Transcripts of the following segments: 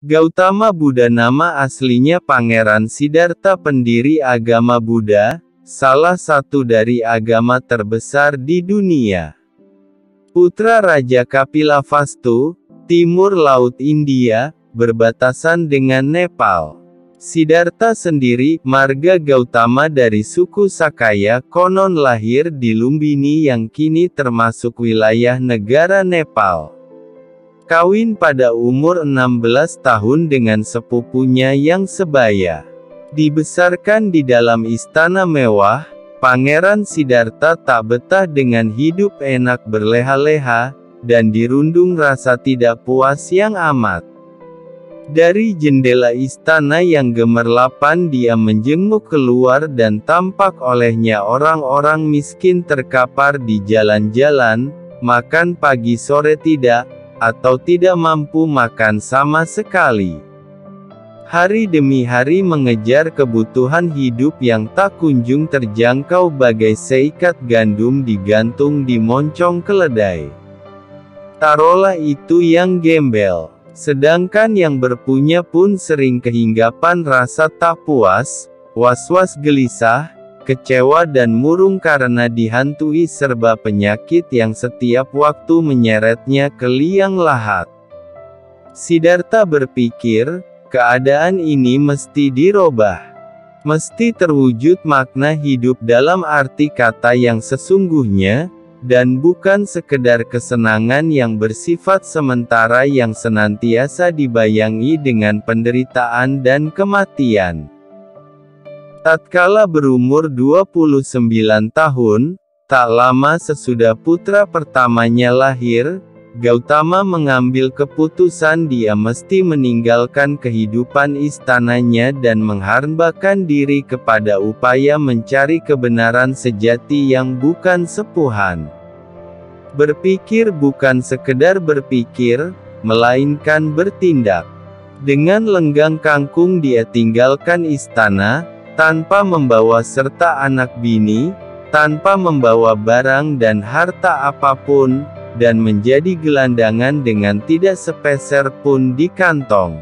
Gautama Buddha nama aslinya Pangeran Siddhartha, pendiri agama Buddha, salah satu dari agama terbesar di dunia. Putra Raja Kapilavastu, timur Laut India, berbatasan dengan Nepal. Siddhartha sendiri, marga Gautama dari suku Sakaya, konon lahir di Lumbini yang kini termasuk wilayah negara Nepal. Kawin pada umur 16 tahun dengan sepupunya yang sebaya. Dibesarkan di dalam istana mewah, Pangeran Siddhartha tak betah dengan hidup enak berleha-leha, dan dirundung rasa tidak puas yang amat. Dari jendela istana yang gemerlapan dia menjenguk keluar dan tampak olehnya orang-orang miskin terkapar di jalan-jalan, makan pagi sore tidak, atau tidak mampu makan sama sekali. Hari demi hari mengejar kebutuhan hidup yang tak kunjung terjangkau bagai seikat gandum digantung di moncong keledai. Taruhlah itu yang gembel. Sedangkan yang berpunya pun sering kehinggapan rasa tak puas, was-was gelisah, kecewa dan murung karena dihantui serba penyakit yang setiap waktu menyeretnya ke liang lahat. Siddhartha berpikir, keadaan ini mesti dirubah. Mesti terwujud makna hidup dalam arti kata yang sesungguhnya, dan bukan sekedar kesenangan yang bersifat sementara yang senantiasa dibayangi dengan penderitaan dan kematian. Tatkala berumur 29 tahun, tak lama sesudah putra pertamanya lahir, Gautama mengambil keputusan dia mesti meninggalkan kehidupan istananya dan menghambakan diri kepada upaya mencari kebenaran sejati yang bukan sepuhan. Berpikir bukan sekedar berpikir, melainkan bertindak. Dengan lenggang kangkung dia tinggalkan istana, tanpa membawa serta anak bini, tanpa membawa barang dan harta apapun, dan menjadi gelandangan dengan tidak sepeser pun di kantong.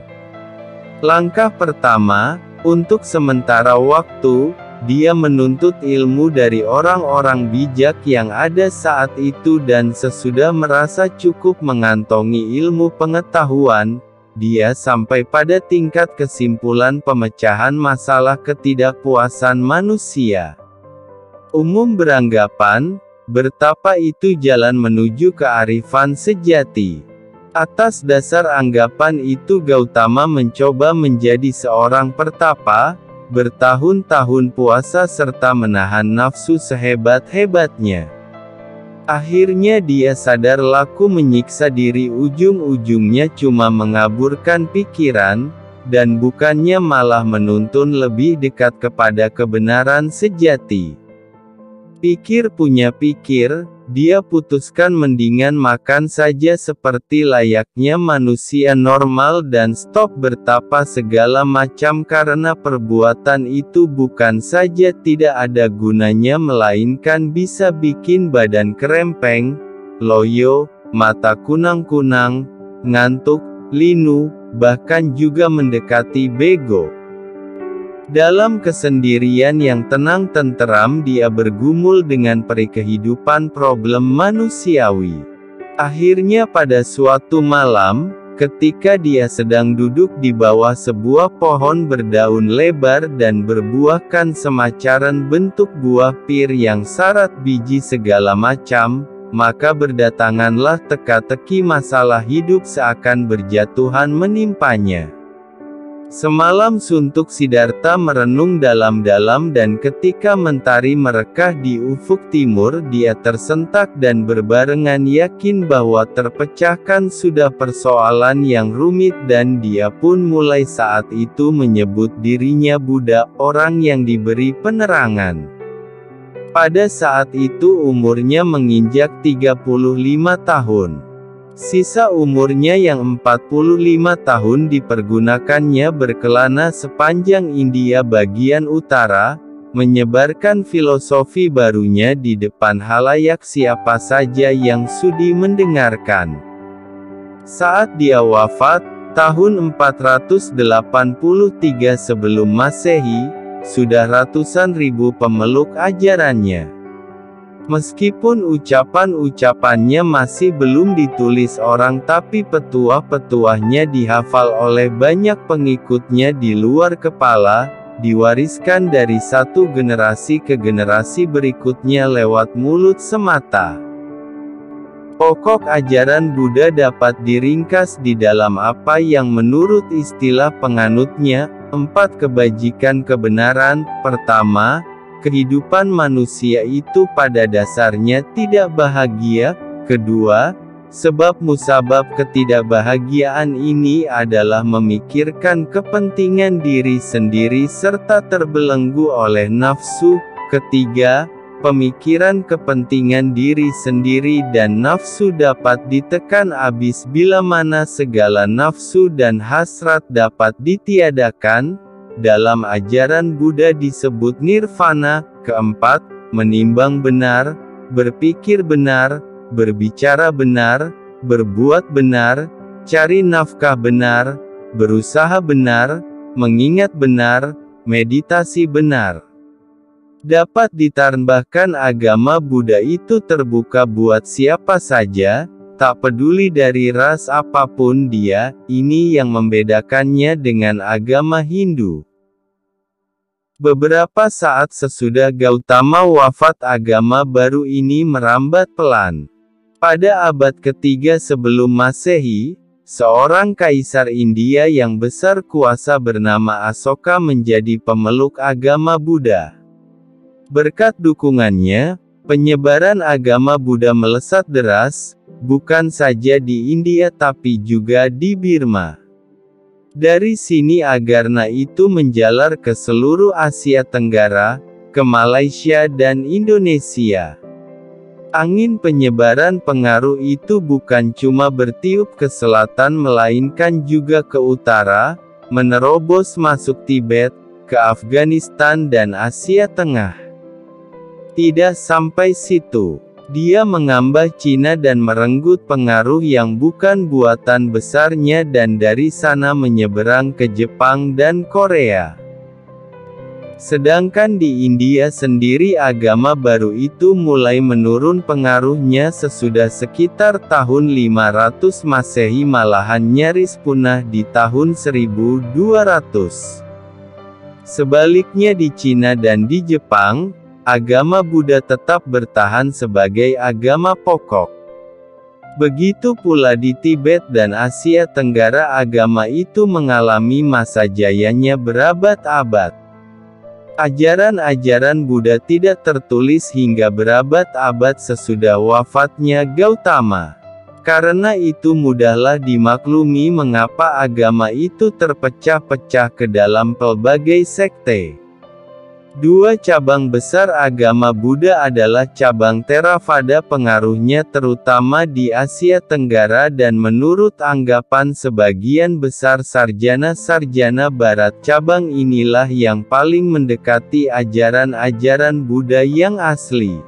Langkah pertama, untuk sementara waktu, dia menuntut ilmu dari orang-orang bijak yang ada saat itu dan sesudah merasa cukup mengantongi ilmu pengetahuan, dia sampai pada tingkat kesimpulan pemecahan masalah ketidakpuasan manusia. Umum beranggapan, betapa itu jalan menuju kearifan sejati. Atas dasar anggapan itu Gautama mencoba menjadi seorang pertapa, bertahun-tahun puasa serta menahan nafsu sehebat-hebatnya. Akhirnya dia sadar laku menyiksa diri ujung-ujungnya cuma mengaburkan pikiran, dan bukannya malah menuntun lebih dekat kepada kebenaran sejati. Pikir punya pikir, dia putuskan mendingan makan saja seperti layaknya manusia normal dan stop bertapa segala macam karena perbuatan itu bukan saja tidak ada gunanya melainkan bisa bikin badan kerempeng, loyo, mata kunang-kunang, ngantuk, linu, bahkan juga mendekati bego. Dalam kesendirian yang tenang tenteram dia bergumul dengan peri kehidupan problem manusiawi. Akhirnya pada suatu malam, ketika dia sedang duduk di bawah sebuah pohon berdaun lebar dan berbuahkan semacaran bentuk buah pir yang syarat biji segala macam, maka berdatanganlah teka-teki masalah hidup seakan berjatuhan menimpanya. Semalam suntuk Siddhartha merenung dalam-dalam dan ketika mentari merekah di ufuk timur dia tersentak dan berbarengan yakin bahwa terpecahkan sudah persoalan yang rumit dan dia pun mulai saat itu menyebut dirinya Buddha, orang yang diberi penerangan. Pada saat itu umurnya menginjak 35 tahun. Sisa umurnya yang 45 tahun dipergunakannya berkelana sepanjang India bagian utara, menyebarkan filosofi barunya di depan halayak siapa saja yang sudi mendengarkan. Saat dia wafat, Tahun 483 sebelum Masehi, sudah ratusan ribu pemeluk ajarannya. Meskipun ucapan-ucapannya masih belum ditulis orang, tapi petuah-petuahnya dihafal oleh banyak pengikutnya di luar kepala, diwariskan dari satu generasi ke generasi berikutnya lewat mulut semata. Pokok ajaran Buddha dapat diringkas di dalam apa yang menurut istilah penganutnya, 4 kebajikan kebenaran. Pertama, kehidupan manusia itu pada dasarnya tidak bahagia. Kedua, sebab musabab ketidakbahagiaan ini adalah memikirkan kepentingan diri sendiri serta terbelenggu oleh nafsu. Ketiga, pemikiran kepentingan diri sendiri dan nafsu dapat ditekan habis bila mana segala nafsu dan hasrat dapat ditiadakan. Dalam ajaran Buddha disebut nirvana. Keempat, menimbang benar, berpikir benar, berbicara benar, berbuat benar, cari nafkah benar, berusaha benar, mengingat benar, meditasi benar. Dapat ditambahkan agama Buddha itu terbuka buat siapa saja, tak peduli dari ras apapun dia. Ini yang membedakannya dengan agama Hindu. Beberapa saat sesudah Gautama wafat, agama baru ini merambat pelan. Pada abad ketiga sebelum Masehi, seorang kaisar India yang besar kuasa bernama Asoka menjadi pemeluk agama Buddha. Berkat dukungannya, penyebaran agama Buddha melesat deras, bukan saja di India tapi juga di Burma. Dari sini agarna itu menjalar ke seluruh Asia Tenggara, ke Malaysia dan Indonesia. Angin penyebaran pengaruh itu bukan cuma bertiup ke selatan melainkan juga ke utara, menerobos masuk Tibet, ke Afghanistan dan Asia Tengah. Tidak sampai situ, dia mengambah Cina dan merenggut pengaruh yang bukan buatan besarnya dan dari sana menyeberang ke Jepang dan Korea. Sedangkan di India sendiri agama baru itu mulai menurun pengaruhnya sesudah sekitar tahun 500 Masehi, malahan nyaris punah di tahun 1200. Sebaliknya di Cina dan di Jepang, agama Buddha tetap bertahan sebagai agama pokok. Begitu pula di Tibet dan Asia Tenggara, agama itu mengalami masa jayanya berabad-abad. Ajaran-ajaran Buddha tidak tertulis hingga berabad-abad sesudah wafatnya Gautama. Karena itu mudahlah dimaklumi mengapa agama itu terpecah-pecah ke dalam pelbagai sekte. Dua cabang besar agama Buddha adalah cabang Theravada, pengaruhnya terutama di Asia Tenggara dan menurut anggapan sebagian besar sarjana-sarjana Barat, cabang inilah yang paling mendekati ajaran-ajaran Buddha yang asli.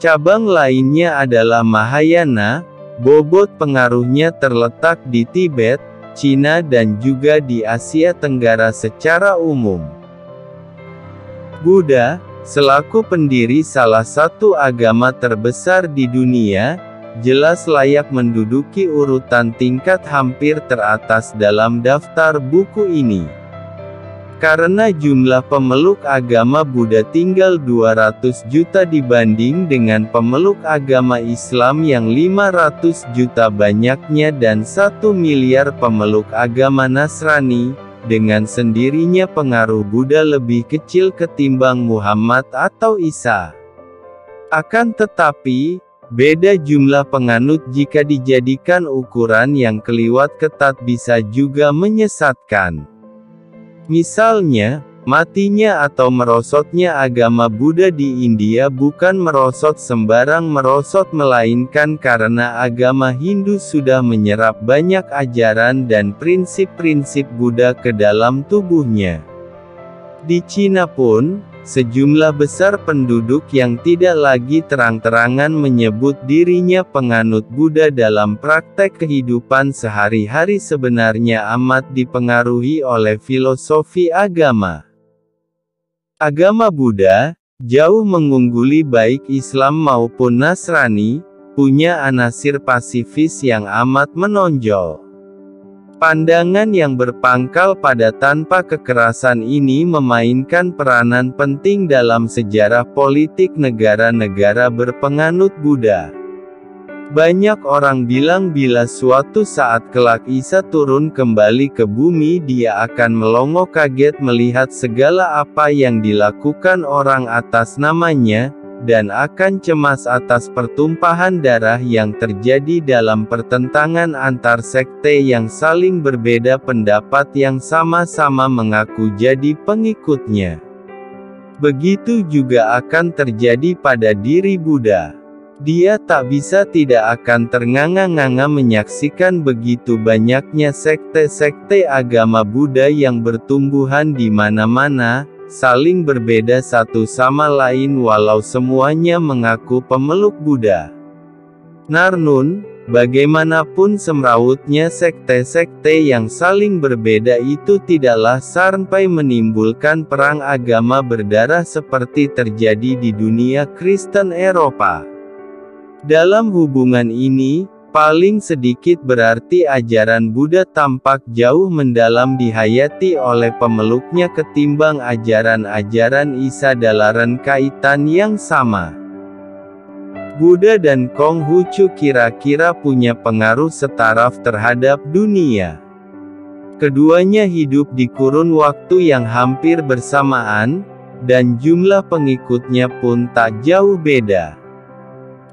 Cabang lainnya adalah Mahayana, bobot pengaruhnya terletak di Tibet, Cina dan juga di Asia Tenggara secara umum. Buddha, selaku pendiri salah satu agama terbesar di dunia, jelas layak menduduki urutan tingkat hampir teratas dalam daftar buku ini. Karena jumlah pemeluk agama Buddha tinggal 200 juta dibanding dengan pemeluk agama Islam yang 500 juta banyaknya dan 1 miliar pemeluk agama Nasrani, dengan sendirinya pengaruh Buddha lebih kecil ketimbang Muhammad atau Isa. Akan tetapi, beda jumlah penganut jika dijadikan ukuran yang keliwat ketat bisa juga menyesatkan. Misalnya, matinya atau merosotnya agama Buddha di India bukan merosot sembarang merosot, melainkan karena agama Hindu sudah menyerap banyak ajaran dan prinsip-prinsip Buddha ke dalam tubuhnya. Di Cina pun, sejumlah besar penduduk yang tidak lagi terang-terangan menyebut dirinya penganut Buddha dalam praktek kehidupan sehari-hari sebenarnya amat dipengaruhi oleh filosofi agama. Agama Buddha, jauh mengungguli baik Islam maupun Nasrani, punya anasir pasifis yang amat menonjol. Pandangan yang berpangkal pada tanpa kekerasan ini memainkan peranan penting dalam sejarah politik negara-negara berpenganut Buddha. Banyak orang bilang bila suatu saat kelak Isa turun kembali ke bumi dia akan melongo kaget melihat segala apa yang dilakukan orang atas namanya, dan akan cemas atas pertumpahan darah yang terjadi dalam pertentangan antar sekte yang saling berbeda pendapat yang sama-sama mengaku jadi pengikutnya. Begitu juga akan terjadi pada diri Buddha. Dia tak bisa tidak akan ternganga-nganga menyaksikan begitu banyaknya sekte-sekte agama Buddha yang bertumbuhan di mana-mana, saling berbeda satu sama lain walau semuanya mengaku pemeluk Buddha. Narnun, bagaimanapun semrawutnya sekte-sekte yang saling berbeda itu tidaklah sampai menimbulkan perang agama berdarah seperti terjadi di dunia Kristen Eropa. Dalam hubungan ini, paling sedikit berarti ajaran Buddha tampak jauh mendalam dihayati oleh pemeluknya ketimbang ajaran-ajaran Isa dalam kaitan yang sama. Buddha dan Konghucu kira-kira punya pengaruh setaraf terhadap dunia. Keduanya hidup di kurun waktu yang hampir bersamaan, dan jumlah pengikutnya pun tak jauh beda.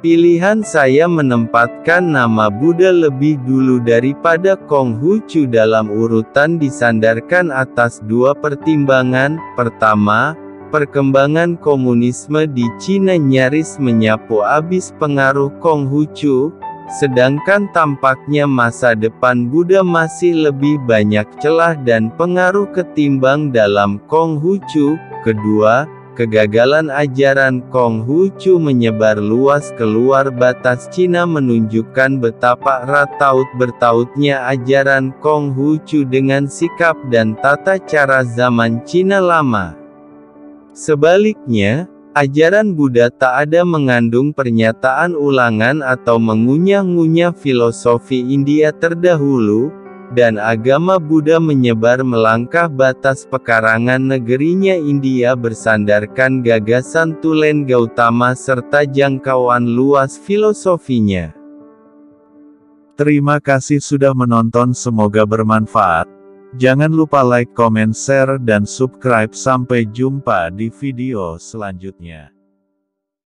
Pilihan saya menempatkan nama Buddha lebih dulu daripada Konghucu dalam urutan disandarkan atas dua pertimbangan. Pertama, perkembangan komunisme di Cina nyaris menyapu habis pengaruh Konghucu, sedangkan tampaknya masa depan Buddha masih lebih banyak celah dan pengaruh ketimbang dalam Konghucu. Kedua, kegagalan ajaran Konghucu menyebar luas keluar batas Cina menunjukkan betapa erat bertautnya ajaran Konghucu dengan sikap dan tata cara zaman Cina lama. Sebaliknya, ajaran Buddha tak ada mengandung pernyataan ulangan atau mengunyah-ngunyah filosofi India terdahulu, dan agama Buddha menyebar melangkah batas pekarangan negerinya India bersandarkan gagasan Tulen Gautama serta jangkauan luas filosofinya. Terima kasih sudah menonton, semoga bermanfaat. Jangan lupa like, comment, share, dan subscribe. Sampai jumpa di video selanjutnya.